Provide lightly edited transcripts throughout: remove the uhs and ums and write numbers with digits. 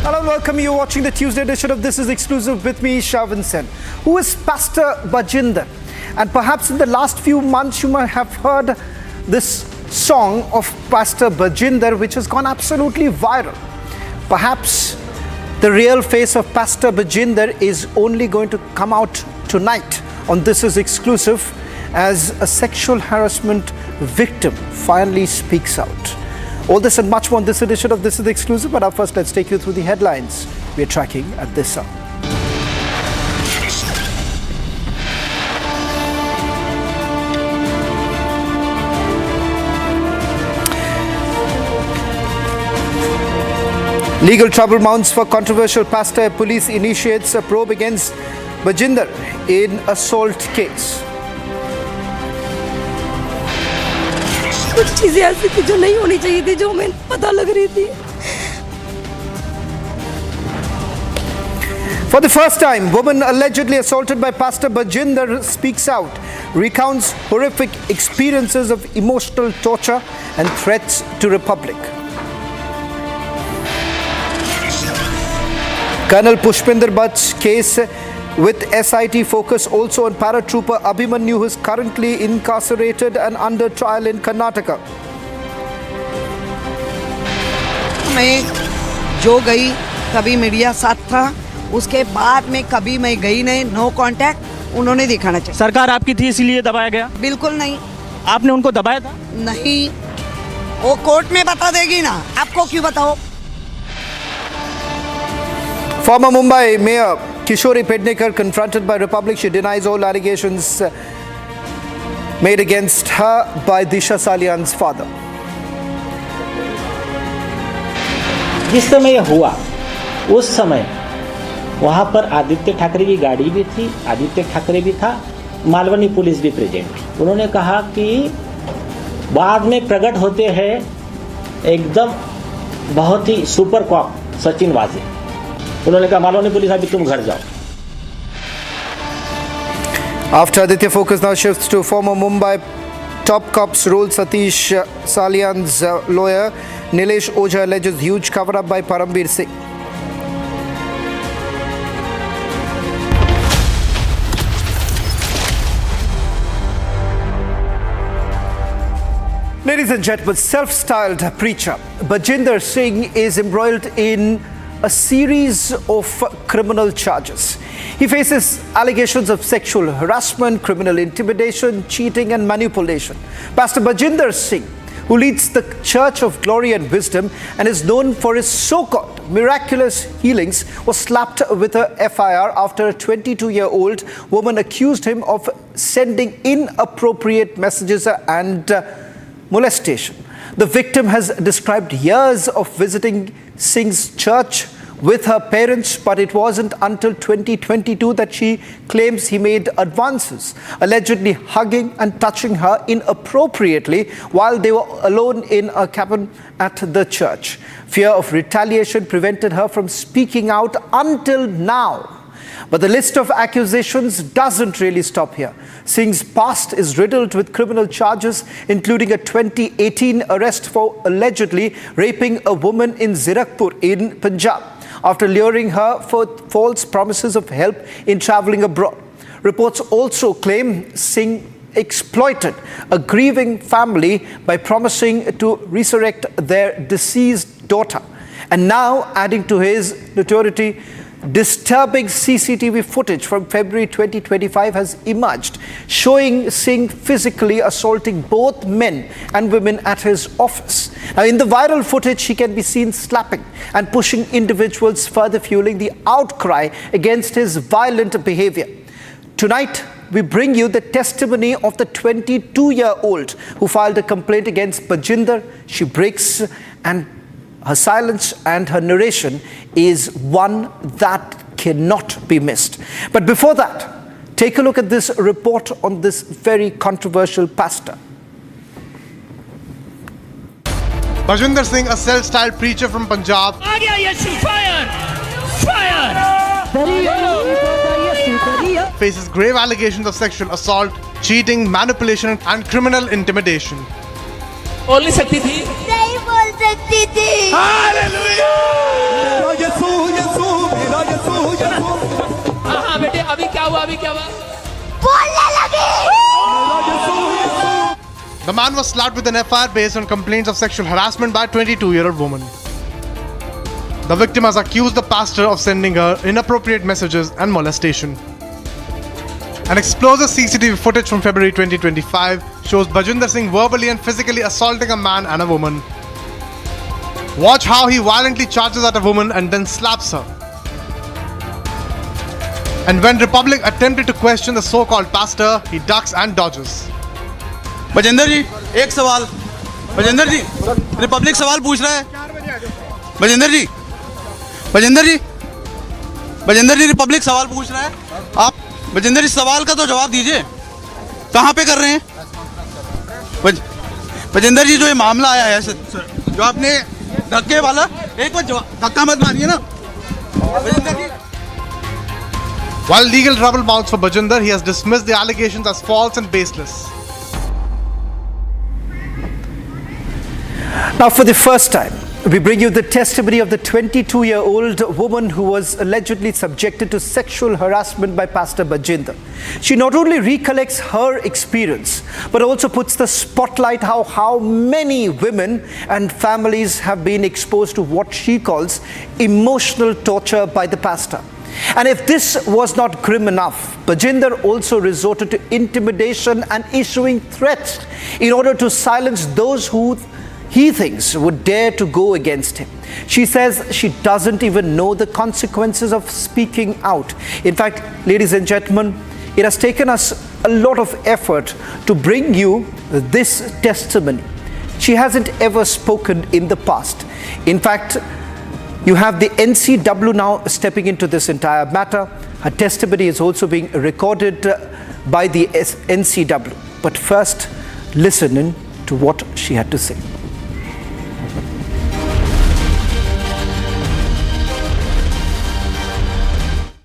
Hello, welcome. You're watching the Tuesday edition of This Is Exclusive with me, Shavan Sen. Who is Pastor Bajinder? And perhaps in the last few months, you might have heard this song of Pastor Bajinder, which has gone absolutely viral. Perhaps the real face of Pastor Bajinder is only going to come out tonight on This Is Exclusive as a sexual harassment victim finally speaks out. All this and much more on this edition of This Is Exclusive, but up first, let's take you through the headlines we're tracking at this hour. Legal trouble mounts for controversial pastor. Police initiates a probe against Bajinder in assault case. कुछ चीजें ऐसी थी जो नहीं होनी चाहिए थी, जो हमें पता लग रही थी. For the first time, woman allegedly assaulted by Pastor Bajinder speaks out, recounts horrific experiences of emotional torture and threats to Republic. Colonel Pushpinder Bhatt's case with SIT focus also on paratrooper Abhimanyu, who is currently incarcerated and under trial in Karnataka. मैं जो गई कभी media साथ था, उसके बाद में कभी मैं गई नहीं. नो कांटेक्ट उन्होंने दिखाना चाहिए. सरकार आपकी थी इसीलिए दबाया गया? बिल्कुल नहीं. आपने उनको दबाया था? नहीं, वो कोर्ट में बता देगी ना. आपको क्यों बताओ? Former Mumbai Mayor Kishori Pednekar confronted by Republic. She denies all allegations made against her by Disha Salian's father. जिस समय यह हुआ उस समय वहाँ पर आदित्य ठाकरे की गाड़ी भी थी, आदित्य ठाकरे भी था, मालवनी पुलिस भी प्रेजेंट थी. उन्होंने कहा कि बाद में प्रकट होते हैं एकदम बहुत ही सुपर कॉप सचिन वाजे. उन्होंने कहा मालवनी पुलिस अभी तुम घर जाओ. After Aditya focus now shifts to former Mumbai top cops role. Satish Salian's lawyer Nilesh Ojha alleges huge cover-up by Parambir Singh. Ladies and gentlemen, self-styled preacher Bajinder Singh is embroiled in a series of criminal charges. He faces allegations of sexual harassment, criminal intimidation, cheating and manipulation. Pastor Bajinder Singh, who leads the Church of Glory and Wisdom and is known for his so-called miraculous healings, was slapped with a FIR after a 22-year-old woman accused him of sending inappropriate messages and molestation. The victim has described years of visiting Singh's church with her parents, but it wasn't until 2022 that she claims he made advances, allegedly hugging and touching her inappropriately while they were alone in a cabin at the church. Fear of retaliation prevented her from speaking out until now. But the list of accusations doesn't really stop here. Singh's past is riddled with criminal charges, including a 2018 arrest for allegedly raping a woman in Zirakpur in Punjab, after luring her for false promises of help in traveling abroad. Reports also claim Singh exploited a grieving family by promising to resurrect their deceased daughter. And now, adding to his notoriety, disturbing CCTV footage from February 2025 has emerged, showing Singh physically assaulting both men and women at his office. Now, in the viral footage, he can be seen slapping and pushing individuals, further fueling the outcry against his violent behavior. Tonight, we bring you the testimony of the 22-year-old who filed a complaint against Bajinder. She breaks, and her silence and her narration is one that cannot be missed. But before that, take a look at this report on this very controversial pastor. Bajinder Singh, a self-styled preacher from Punjab, faces grave allegations of sexual assault, cheating, manipulation and criminal intimidation. बोल नहीं सकती थी, नहीं बोल सकती थी. Hallelujah. The man was slapped with an FIR based on complaints of sexual harassment by a 22-year-old woman. The victim has accused the pastor of sending her inappropriate messages and molestation. An explosive CCTV footage from February 2025 shows Bajinder Singh verbally and physically assaulting a man and a woman. Watch how he violently charges at a woman and then slaps her. And when Republic attempted to question the so-called pastor, he ducks and dodges. Bajinder ji एक सवाल, बजिंदर जी Republic सवाल पूछ रहा है। बजिंदर जी Republic सवाल पूछ रहा है। आप बजिंदर जी सवाल का तो जवाब दीजिए, कहाँ पे कर रहे हैं? बजिंदर जी जो ये मामला आया है, जो आपने धक्के वाला, एक बार धक्का मत मारिए ना बजिंदर जी। While legal trouble mounts for Bajinder, he has dismissed the allegations as false and baseless. Now, for the first time, we bring you the testimony of the 22-year-old woman who was allegedly subjected to sexual harassment by Pastor Bajinder. She not only recollects her experience, but also puts the spotlight how many women and families have been exposed to what she calls emotional torture by the pastor. And if this was not grim enough, Bajinder also resorted to intimidation and issuing threats in order to silence those who he thinks would dare to go against him. She says she doesn't even know the consequences of speaking out. In fact, ladies and gentlemen, it has taken us a lot of effort to bring you this testimony. She hasn't ever spoken in the past. In fact, you have the NCW now stepping into this entire matter. Her testimony is also being recorded by the NCW. But first, listen in to what she had to say.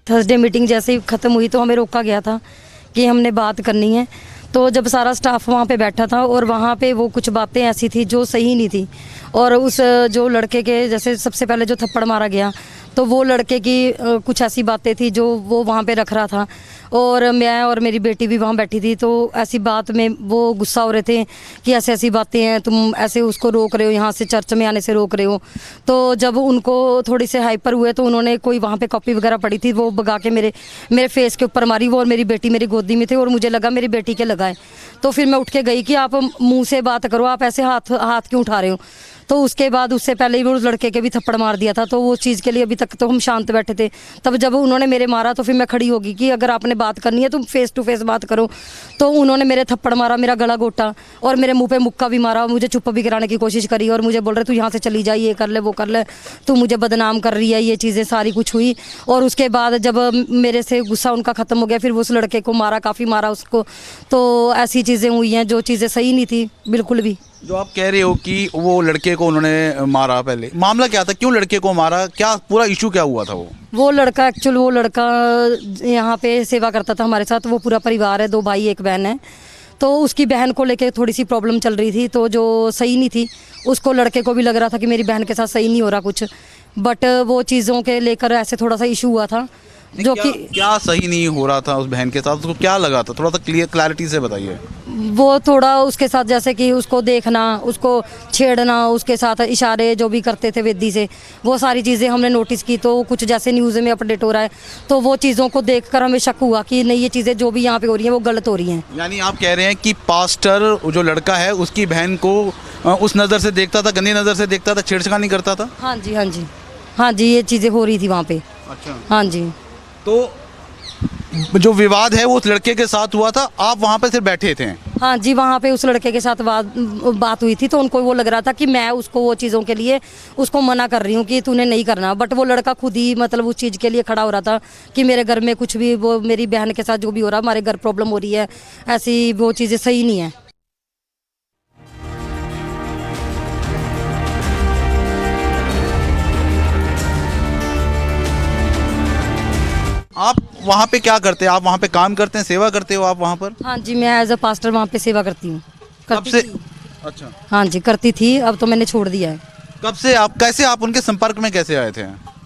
Thursday meeting जैसे ही ख़त्म हुई तो हमें रोका गया था कि हमने बात करनी है। तो जब सारा स्टाफ वहाँ पे बैठा था और वहाँ पे वो कुछ बातें ऐसी थी जो सही नहीं थी, और उस जो लड़के के जैसे सबसे पहले जो थप्पड़ मारा गया तो वो लड़के की कुछ ऐसी बातें थी जो वो वहाँ पे रख रहा था, और मैं और मेरी बेटी भी वहाँ बैठी थी। तो ऐसी बात में वो गुस्सा हो रहे थे कि ऐसी ऐसी बातें हैं, तुम ऐसे उसको रोक रहे हो, यहाँ से चर्च में आने से रोक रहे हो। तो जब उनको थोड़ी से हाइपर हुए तो उन्होंने कोई वहाँ पे कॉपी वगैरह पड़ी थी, वो भगा के मेरे फेस के ऊपर मारी। वो और मेरी बेटी मेरी गोदी में थे और मुझे लगा मेरी बेटी के लगाए। तो फिर मैं उठ के गई कि आप मुँह से बात करो, आप ऐसे हाथ क्यों उठा रहे हो। तो उसके बाद उससे पहले ही वो उस लड़के के भी थप्पड़ मार दिया था। तो वो चीज़ के लिए अभी तक तो हम शांत बैठे थे। तब जब उन्होंने मेरे मारा तो फिर मैं खड़ी होगी कि अगर आपने बात करनी है तो फेस टू फेस बात करो। तो उन्होंने मेरे थप्पड़ मारा, मेरा गला घोटा और मेरे मुंह पे मुक्का भी मारा, मुझे चुप भी कराने की कोशिश करी और मुझे बोल रहे तू यहाँ से चली जा, ये कर ले वो कर ले, तू मुझे बदनाम कर रही है, ये चीज़ें सारी कुछ हुई। और उसके बाद जब मेरे से गुस्सा उनका ख़त्म हो गया फिर वो उस लड़के को मारा, काफ़ी मारा उसको। तो ऐसी चीज़ें हुई हैं जो चीज़ें सही नहीं थी बिल्कुल भी। जो आप कह रहे हो कि वो लड़के को उन्होंने मारा, पहले मामला क्या था, क्यों लड़के को मारा, क्या पूरा इशू क्या हुआ था? वो लड़का एक्चुअल वो लड़का यहाँ पे सेवा करता था हमारे साथ। वो पूरा परिवार है, 2 भाई 1 बहन है। तो उसकी बहन को लेके थोड़ी सी प्रॉब्लम चल रही थी, तो जो सही नहीं थी उसको लड़के को भी लग रहा था कि मेरी बहन के साथ सही नहीं हो रहा कुछ, बट वो चीज़ों के लेकर ऐसे थोड़ा सा इशू हुआ था। जो कि क्या सही नहीं हो रहा था उस बहन के साथ, उसको क्या लगा था, थोड़ा सा क्लैरिटी से बताइए। वो थोड़ा उसके साथ जैसे कि उसको देखना, उसको छेड़ना, उसके साथ इशारे जो भी करते थे वेदी से, वो सारी चीज़ें हमने नोटिस की। तो कुछ जैसे न्यूज़ में अपडेट हो रहा है तो वो चीज़ों को देखकर हमें शक हुआ कि नहीं ये चीज़ें जो भी यहाँ पे हो रही हैं वो गलत हो रही हैं। यानी आप कह रहे हैं कि पास्टर जो लड़का है उसकी बहन को उस नज़र से देखता था, गंदी नज़र से देखता था, छेड़छाड़ नहीं करता था? हाँ जी, हाँ जी, हाँ जी, ये चीज़ें हो रही थी वहाँ पे। अच्छा, हाँ जी। तो जो विवाद है वो उस लड़के के साथ हुआ था, आप वहाँ पे सिर्फ बैठे थे? हाँ जी, वहाँ पे उस लड़के के साथ बात हुई थी। तो उनको वो लग रहा था कि मैं उसको वो चीज़ों के लिए उसको मना कर रही हूँ कि तूने नहीं करना, बट वो लड़का खुद ही मतलब उस चीज़ के लिए खड़ा हो रहा था कि मेरे घर में कुछ भी, वो मेरी बहन के साथ जो भी हो रहा, हमारे घर प्रॉब्लम हो रही है, ऐसी वो चीज़ें सही नहीं है। आप वहाँ पे क्या करते हैं? आप वहाँ पे काम करते हैं, सेवा करते हो आप वहाँ पर? हाँ जी, मैं एज अ पास्टर वहाँ पे सेवा करती हूँ। कब से? अच्छा, हाँ जी, करती थी, अब तो मैंने छोड़ दिया है। कब से? आप कैसे, आप उनके संपर्क में कैसे आए थे?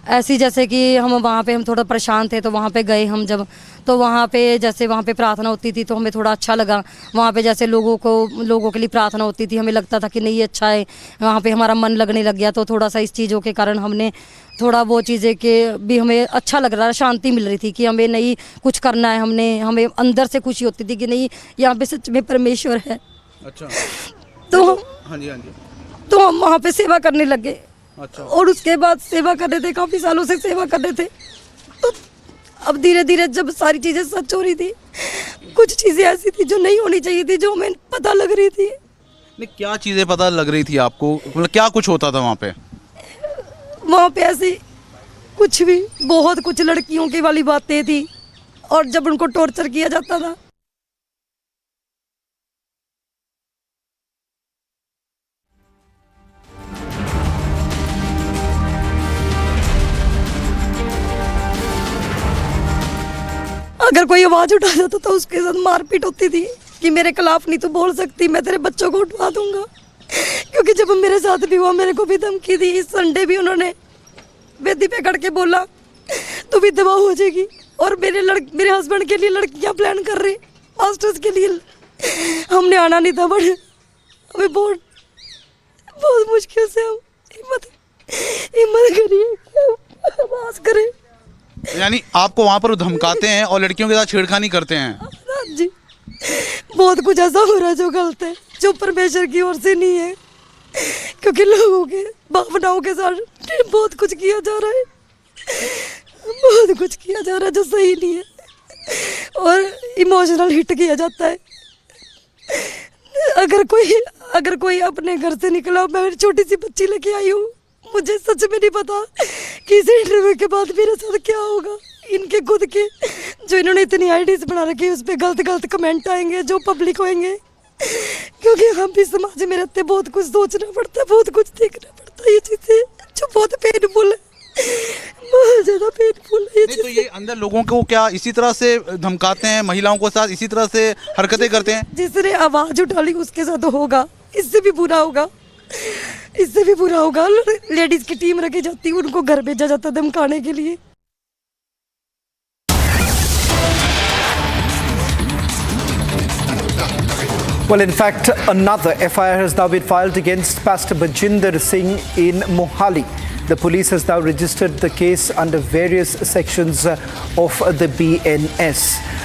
ऐसी जैसे कि हम थोड़ा परेशान थे, तो वहाँ पे गए हम जब, तो वहाँ पे जैसे वहाँ पे प्रार्थना होती थी तो हमें थोड़ा अच्छा लगा। वहाँ पे जैसे लोगों के लिए प्रार्थना होती थी, हमें लगता था कि नहीं ये अच्छा है, वहाँ पे हमारा मन लगने लग गया। तो थोड़ा सा इस चीज़ों के कारण हमने थोड़ा वो चीज़ें के भी हमें अच्छा लग रहा, शांति मिल रही थी कि हमें नहीं कुछ करना है, हमें अंदर से खुशी होती थी कि नहीं यहाँ पे सच में परमेश्वर है। अच्छा। तो हाँ जी, हाँ जी। तो हम वहाँ पे सेवा करने लगे। अच्छा। और उसके बाद सेवा कर रहे थे, काफ़ी सालों से सेवा कर रहे थे। तो अब धीरे धीरे जब सारी चीज़ें सच हो रही थी, कुछ चीज़ें ऐसी थी जो नहीं होनी चाहिए थी, जो हमें पता लग रही थी। नहीं, क्या चीज़ें पता लग रही थी आपको, मतलब क्या कुछ होता था वहाँ पे? वहाँ पे ऐसी कुछ भी बहुत कुछ लड़कियों की वाली बातें थी, और जब उनको टॉर्चर किया जाता था। अगर कोई आवाज उठा जाता तो उसके साथ मारपीट होती थी कि मेरे खिलाफ नहीं तो बोल सकती, मैं तेरे बच्चों को उठवा दूंगा। क्योंकि जब मेरे साथ भी हुआ, मेरे को भी धमकी दी। इस संडे भी उन्होंने वेदी पे खड़ के बोला तू विधवा हो जाएगी, और मेरे हस्बैंड के लिए लड़कियां प्लान कर रहे मास्टर्स के लिए। हमने आना नहीं था, बट हमें बहुत बहुत मुश्किल से हम हिम्मत करिए, आवाज करें। यानी आपको वहाँ पर धमकाते हैं और लड़कियों के साथ छेड़खानी करते हैं? हाँ जी, बहुत कुछ ऐसा हो रहा है जो गलत है, जो परमेश्वर की ओर से नहीं है। क्योंकि लोगों के भावनाओं के साथ बहुत कुछ किया जा रहा है, बहुत कुछ किया जा रहा है जो सही नहीं है, और इमोशनल हिट किया जाता है। अगर कोई अपने घर से निकला, मैं छोटी सी बच्ची लेके आई हूँ, मुझे सच में नहीं पता कि इस इंटरव्यू के बाद मेरे साथ क्या होगा। इनके खुद के जो इन्होंने इतनी आईडीज बना रखी है, उस पर गलत गलत कमेंट आएंगे जो पब्लिक होंगे। क्योंकि हम भी समाज में रहते, बहुत कुछ सोचना पड़ता है, बहुत कुछ देखना पड़ता है। ये चीज़ें जो बहुत पेनफुल है, बहुत ज़्यादा पेनफुल है। नहीं, तो ये अंदर लोगों को क्या इसी तरह से धमकाते हैं, महिलाओं के साथ इसी तरह से हरकतें करते हैं? जिसने आवाज़ उठा ली उसके साथ होगा, इससे भी बुरा होगा, इससे भी बुरा होगा। लेडीज की टीम रखी जाती, उनको घर भेजा जाता धमकाने के लिए। Well, in fact, another FIR has now been filed against Pastor Bajinder Singh in Mohali. The police has now registered the case under various sections of the BNS.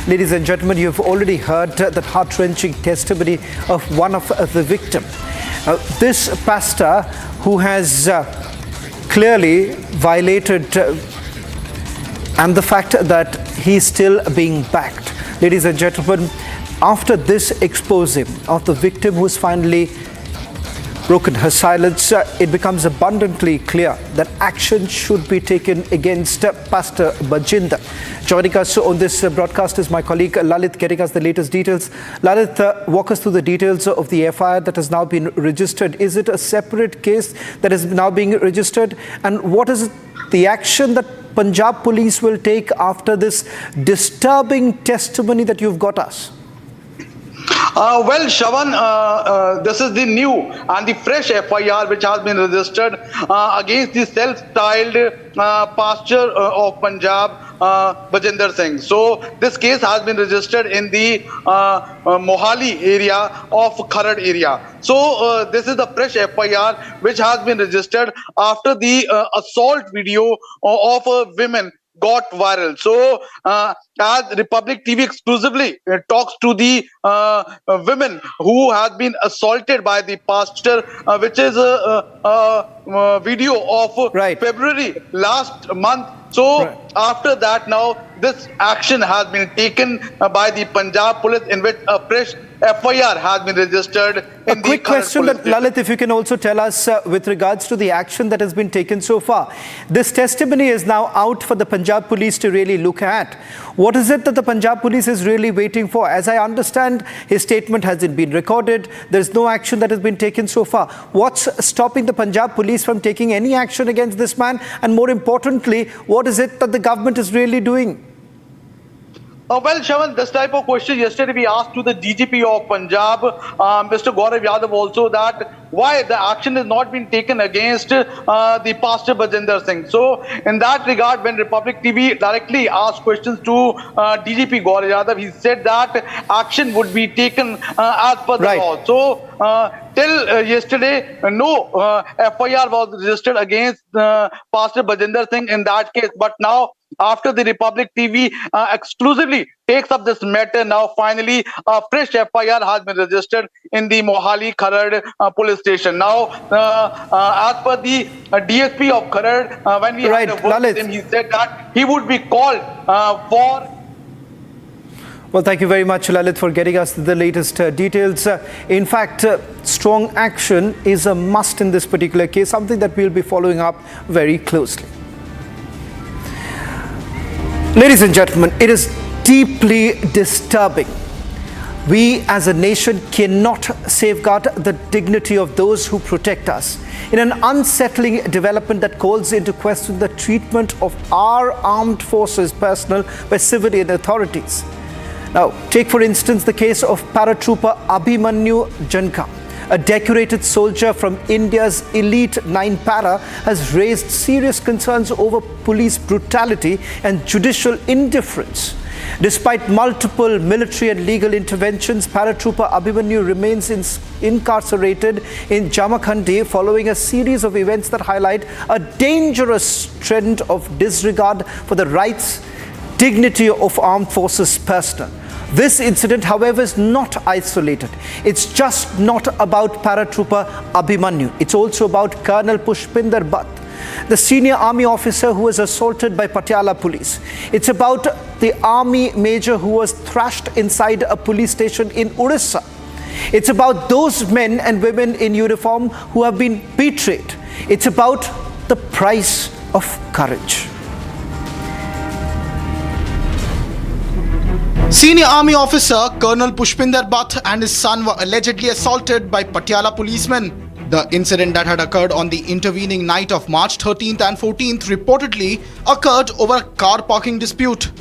Ladies and gentlemen, you've already heard that heart-wrenching testimony of one of the victims. This pastor who has clearly violated and the fact that he's still being backed. Ladies and gentlemen, after this expose of the victim who's finally broken her silence, it becomes abundantly clear that action should be taken against Pastor Bajindar. Joining us on this broadcast is my colleague Lalit, getting us the latest details. Lalit, walk us through the details of the FIR that has now been registered. Is it a separate case that is now being registered? And what is the action that Punjab police will take after this disturbing testimony that you've got us? Well, Shavan, this is the new and the fresh FIR which has been registered against the self-styled pastor of Punjab, Bajinder Singh. So this case has been registered in the Mohali area of Kharad area. So this is the fresh FIR which has been registered after the assault video of women got viral. So as Republic TV exclusively talks to the women who have been assaulted by the pastor, which is a video of February last month. So after that, now this action has been taken by the Punjab police, in which a fresh FIR has been registered. A quick question, that Lalit, if you can also tell us with regards to the action that has been taken so far. This testimony is now out for the Punjab police to really look at. What is it that the Punjab police is really waiting for? As I understand, his statement hasn't been recorded. There's no action that has been taken so far. What's stopping the Punjab police from taking any action against this man? And more importantly, what is it that the government is really doing? Well, Shavan, this type of question yesterday we asked to the DGP of Punjab, Mr. Gaurav Yadav, also that why the action has not been taken against the pastor Bajinder Singh. So in that regard, when Republic TV directly asked questions to DGP Gaurav Yadav, he said that action would be taken as per the law. So till yesterday, no FIR was registered against Pastor Bajinder Singh in that case. But now, after the Republic TV exclusively takes up this matter, now finally a fresh FIR has been registered in the Mohali Kharad police station. Now, as per the DSP of Kharad, when we had a word with him, he said that he would be called for. Well, thank you very much, Lalit, for getting us the latest details. In fact, strong action is a must in this particular case, something that we'll be following up very closely. Ladies and gentlemen, it is deeply disturbing. We as a nation cannot safeguard the dignity of those who protect us in an unsettling development that calls into question the treatment of our armed forces personnel by civilian authorities. Now, take for instance the case of paratrooper Abhimanyu Janka. A decorated soldier from India's elite 9 para has raised serious concerns over police brutality and judicial indifference. Despite multiple military and legal interventions, paratrooper Abhimanyu remains incarcerated in Jamakhandi following a series of events that highlight a dangerous trend of disregard for the rights, dignity of armed forces personnel. This incident, however, is not isolated. It's just not about paratrooper Abhimanyu. It's also about Colonel Pushpinder Bhatt, the senior army officer who was assaulted by Patiala police. It's about the army major who was thrashed inside a police station in Orissa. It's about those men and women in uniform who have been betrayed. It's about the price of courage. Senior army officer Colonel Pushpinder Bhatt and his son were allegedly assaulted by Patiala policemen. The incident that had occurred on the intervening night of March 13th and 14th reportedly occurred over a car parking dispute.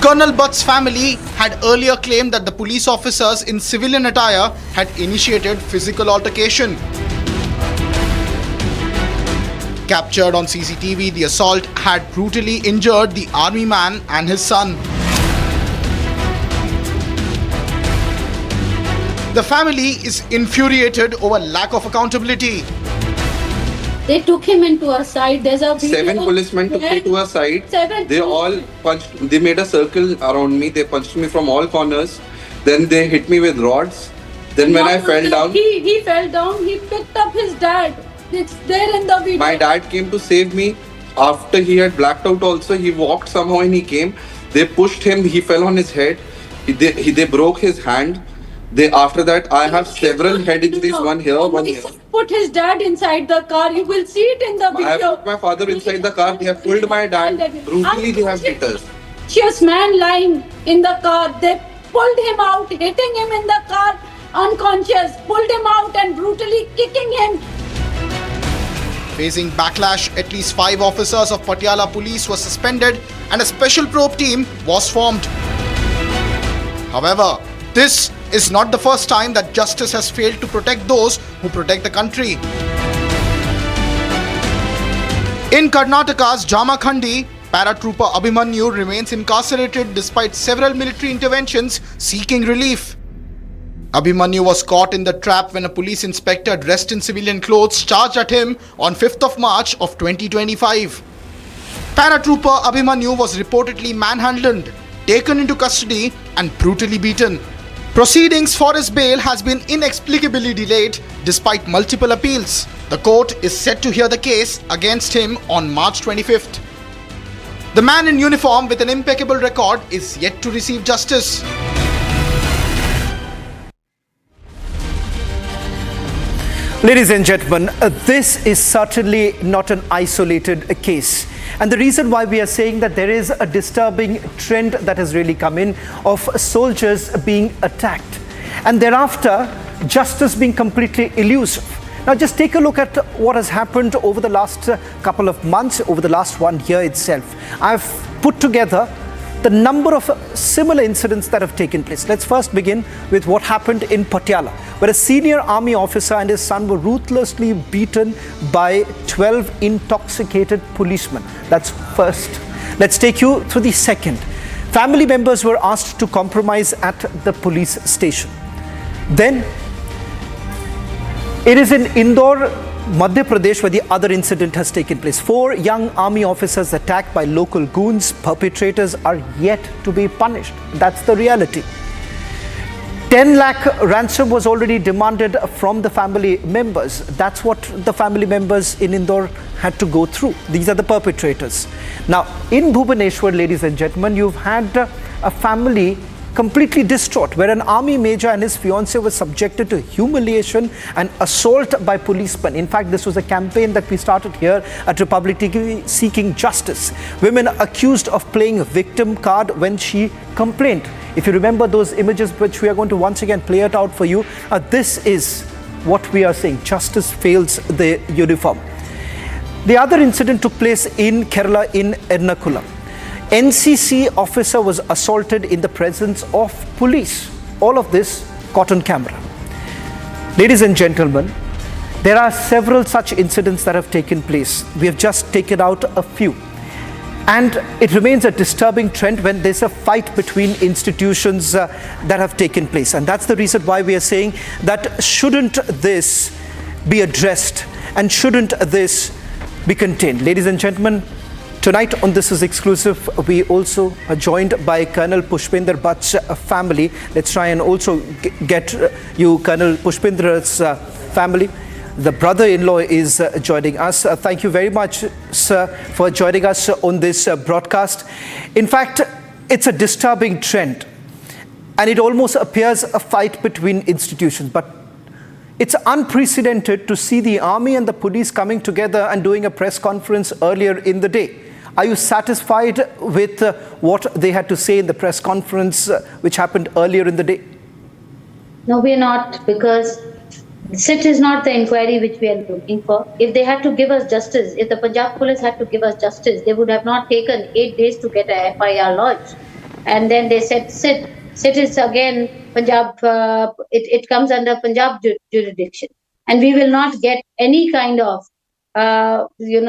Colonel Bhatt's family had earlier claimed that the police officers in civilian attire had initiated physical altercation. Captured on CCTV, the assault had brutally injured the army man and his son. The family is infuriated over lack of accountability. They took him into a side. There's a video. 7 policemen took me to a side. They all punched. They made a circle around me. They punched me from all corners. Then they hit me with rods. Then when I fell down, he fell down. He picked up his dad. It's there in the video. My dad came to save me. After he had blacked out also, he walked somehow and he came. They pushed him. He fell on his head. They broke his hand. After that, I have several head injuries, one here, one here. Put his dad inside the car. You will see it in the video. I have put my father inside the car. They have pulled my dad. Brutally, they have beat us. Just man lying in the car. They pulled him out, hitting him in the car, unconscious, pulled him out and brutally kicking him. Facing backlash, at least 5 officers of Patiala police were suspended and a special probe team was formed. However, this is not the first time that justice has failed to protect those who protect the country. In Karnataka's Jamakhandi, paratrooper Abhimanyu remains incarcerated despite several military interventions seeking relief. Abhimanyu was caught in the trap when a police inspector dressed in civilian clothes charged at him on 5th of March of 2025. Paratrooper Abhimanyu was reportedly manhandled, taken into custody and brutally beaten. Proceedings for his bail has been inexplicably delayed despite multiple appeals. The court is set to hear the case against him on March 25th. The man in uniform with an impeccable record is yet to receive justice. Ladies and gentlemen, this is certainly not an isolated case. And the reason why we are saying that there is a disturbing trend that has really come in of soldiers being attacked and thereafter justice being completely elusive. Now just take a look at what has happened over the last couple of months, over the last 1 year itself. I've put together the number of similar incidents that have taken place. Let's first begin with what happened in Patiala, where a senior army officer and his son were ruthlessly beaten by 12 intoxicated policemen. That's first. Let's take you through the second. Family members were asked to compromise at the police station. Then, it is in Indore, Madhya Pradesh, where the other incident has taken place. 4 young army officers attacked by local goons. Perpetrators are yet to be punished. That's the reality. 10 lakh ransom was already demanded from the family members. That's what the family members in Indore had to go through. These are the perpetrators. Now, in Bhubaneswar, ladies and gentlemen, you've had a family completely distraught, where an army major and his fiancée were subjected to humiliation and assault by policemen. In fact, this was a campaign that we started here at Republic TV, seeking justice. Women accused of playing a victim card when she complained. If you remember those images, which we are going to once again play it out for you, this is what we are saying. Justice fails the uniform. The other incident took place in Kerala, in Ernakulam. NCC officer was assaulted in the presence of police. All of this caught on camera. Ladies and gentlemen, there are several such incidents that have taken place. We have just taken out a few. And it remains a disturbing trend when there's a fight between institutions that have taken place. And that's the reason why we are saying that shouldn't this be addressed and shouldn't this be contained? Ladies and gentlemen, tonight on This Is Exclusive, we also are joined by Colonel Pushpinder Bhatt's family. Let's try and also get you Colonel Pushpinder's family. The brother-in-law is joining us. Thank you very much, sir, for joining us on this broadcast. In fact, it's a disturbing trend, and it almost appears a fight between institutions. But it's unprecedented to see the army and the police coming together and doing a press conference earlier in the day. Are you satisfied with what they had to say in the press conference which happened earlier in the day? No, we are not, because SIT is not the inquiry which we are looking for. If they had to give us justice, if the Punjab police had to give us justice, they would have not taken 8 days to get a FIR lodged. And then they said SIT. SIT is again Punjab, it comes under Punjab jurisdiction. And we will not get any kind of,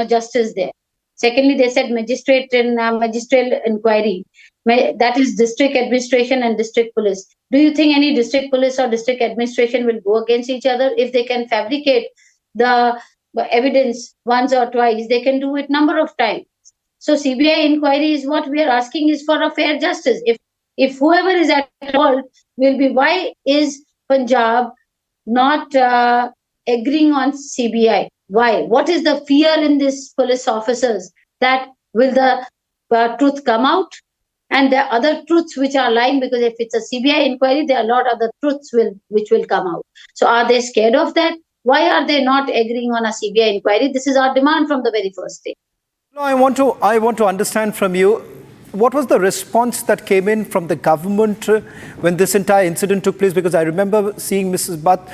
justice there. Secondly, they said magistrate and magistral inquiry. That is district administration and district police. Do you think any district police or district administration will go against each other? If they can fabricate the evidence once or twice, they can do it number of times. So CBI inquiry is what we are asking, is for a fair justice. If whoever is at fault will be, why is Punjab not agreeing on CBI? Why? What is the fear in these police officers? That will the truth come out? And the other truths which are lying, because if it's a CBI inquiry, there are a lot of other truths which will come out. So are they scared of that? Why are they not agreeing on a CBI inquiry? This is our demand from the very first day. No, I want to understand from you, what was the response that came in from the government when this entire incident took place? Because I remember seeing Mrs. Bhatt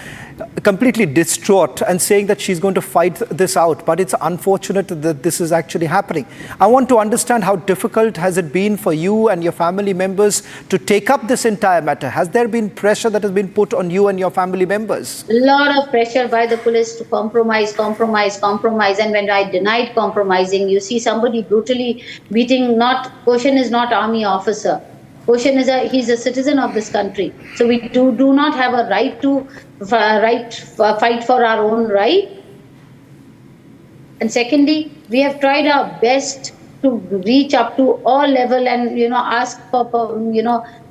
completely distraught and saying that she's going to fight this out. But it's unfortunate that this is actually happening. I want to understand, how difficult has it been for you and your family members to take up this entire matter? Has there been pressure that has been put on you and your family members? A lot of pressure by the police to compromise. And when I denied compromising, you see somebody brutally beating, Question is not army officer. Question is he's a citizen of this country. So we do not have a right to fight for our own right. And secondly, we have tried our best to reach up to all level and ask for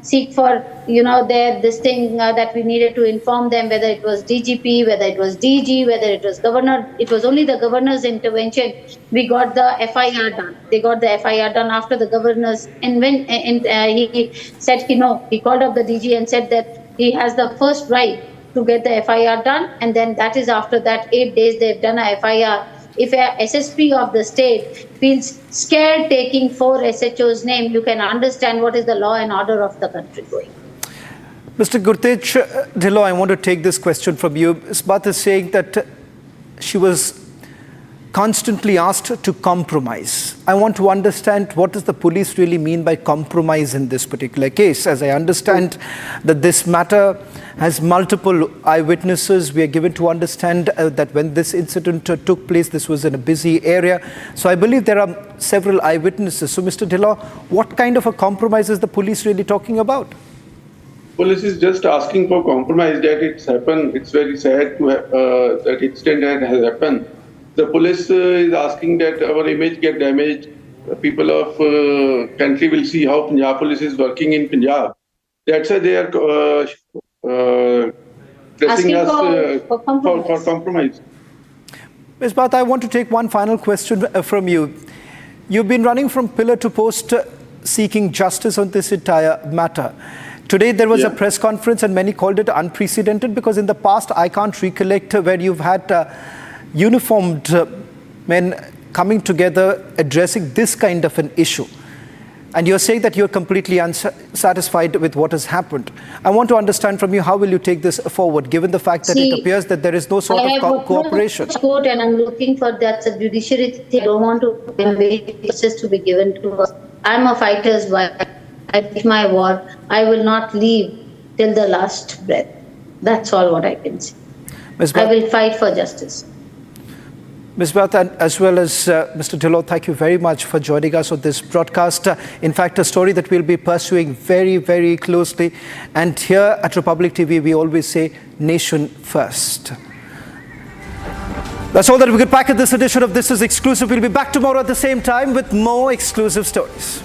seek for this thing that we needed to inform them, whether it was DGP, whether it was DG, whether it was governor. It was only the governor's intervention. We got the FIR done. They got the FIR done after the governor's, and when he said he called up the DG and said that he has the first right to get the FIR done, and then that is after that 8 days they've done a FIR. If a SSP of the state feels scared taking 4 SHO's name, you can understand what is the law and order of the country going. Mr. Gurtej Dhillon, I want to take this question from you. Ms. Bhatt is saying that she was constantly asked to compromise. I want to understand, what does the police really mean by compromise in this particular case? As I understand that this matter has multiple eyewitnesses. We are given to understand that when this incident took place, this was in a busy area. So I believe there are several eyewitnesses. So Mr. Dhillon, what kind of a compromise is the police really talking about? Police is just asking for compromise, that it's happened. It's very sad to that extent that has happened. The police is asking that our image get damaged. The people of country will see how Punjab police is working in Punjab. That's why they are pressing us for compromise. Ms. Bhatt, I want to take one final question from you. You've been running from pillar to post seeking justice on this entire matter. Today there was a press conference and many called it unprecedented, because in the past I can't recollect where you've had uniformed men coming together addressing this kind of an issue. And you're saying that you're completely unsatisfied with what has happened. I want to understand from you, how will you take this forward, given the fact that it appears that there is no sort of cooperation? Court, and I'm looking for that judiciary thing. I don't want to wait justice to be given to us. I'm a fighter's wife. I fight my war. I will not leave till the last breath. That's all what I can say. I will fight for justice. Ms. Bhatt, and as well as Mr. Dhillon, thank you very much for joining us on this broadcast. In fact, a story that we'll be pursuing very, very closely. And here at Republic TV, we always say, nation first. That's all that we could pack in this edition of This Is Exclusive. We'll be back tomorrow at the same time with more exclusive stories.